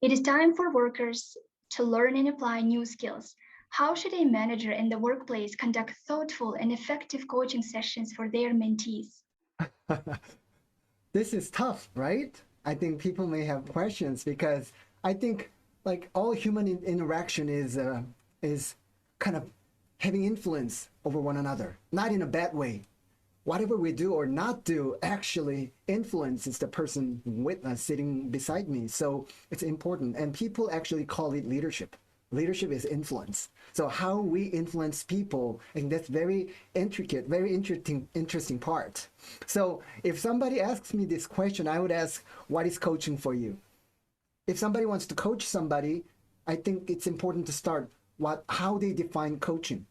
It is time for workers to learn and apply new skills. How should a manager in the workplace conduct thoughtful and effective coaching sessions for their mentees? This is tough, right? I think people may have questions because I think like all human interaction is kind of having influence over one another, not in a bad way. Whatever we do or not do actually influences the person with us sitting beside me. So it's important. And people actually call it leadership. Leadership is influence. So how we influence people, and that's very intricate, very interesting part. So if somebody asks me this question, I would ask, what is coaching for you? If somebody wants to coach somebody, I think it's important to start how they define coaching.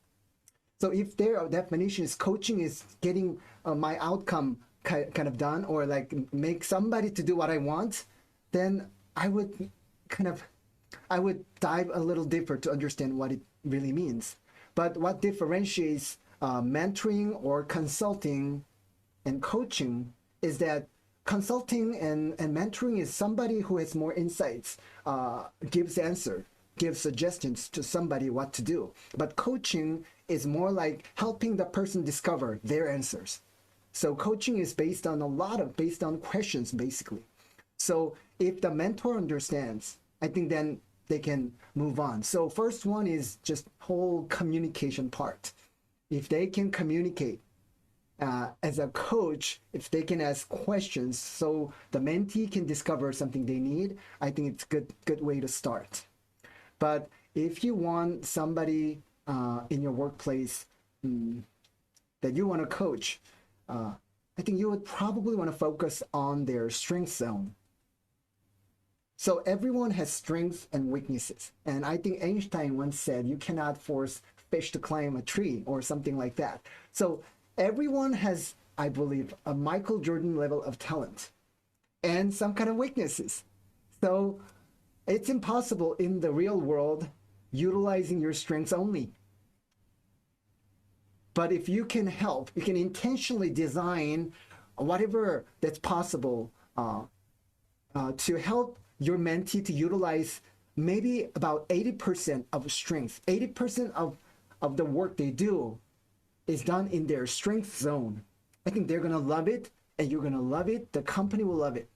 So if their definition is coaching is getting my outcome kind of done, or like make somebody to do what I want, then I would dive a little deeper to understand what it really means. But what differentiates mentoring or consulting and coaching is that consulting and mentoring is somebody who has more insights, gives answer, gives suggestions to somebody what to do. But coaching is more like helping the person discover their answers. So coaching is based on questions, basically. So if the mentor understands, I think then they can move on. So first one is just whole communication part. If they can communicate as a coach, if they can ask questions so the mentee can discover something they need, I think it's a good way to start. But if you want somebody in your workplace that you want to coach, I think you would probably want to focus on their strength zone. So everyone has strengths and weaknesses. And I think Einstein once said, you cannot force fish to climb a tree or something like that. So everyone has, I believe, a Michael Jordan level of talent and some kind of weaknesses. So it's impossible in the real world utilizing your strengths only. But if you can help, you can intentionally design whatever that's possible to help your mentee to utilize maybe about 80% of strength. 80% of the work they do is done in their strength zone. I think they're going to love it, and you're going to love it. The company will love it.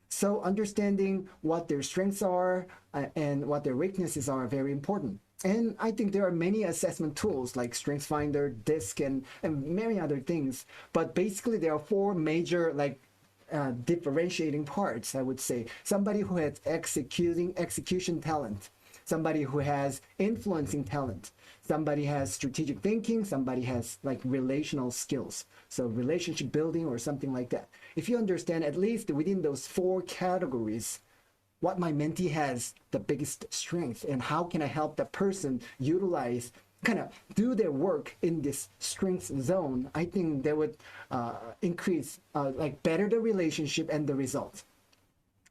So understanding what their strengths are and what their weaknesses are very important. And I think there are many assessment tools like StrengthsFinder, DISC, and many other things. But basically, there are four major differentiating parts, I would say. Somebody who has execution talent, somebody who has influencing talent, somebody has strategic thinking, somebody has like relational skills. So relationship building or something like that. If you understand at least within those four categories, what my mentee has the biggest strength and how can I help that person utilize, kind of do their work in this strength zone, I think that would increase, better the relationship and the results.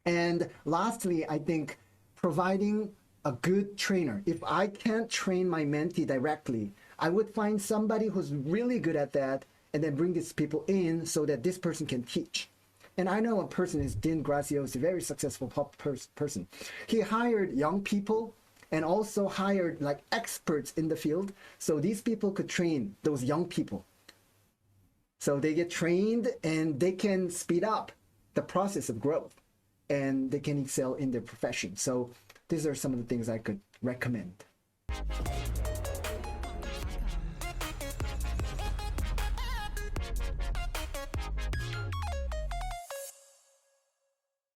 And lastly, I think providing a good trainer. If I can't train my mentee directly, I would find somebody who's really good at that and then bring these people in so that this person can teach. And I know a person is Dean Graziosi, a very successful person. He hired young people and also hired like experts in the field so these people could train those young people. So they get trained and they can speed up the process of growth and they can excel in their profession. So these are some of the things I could recommend.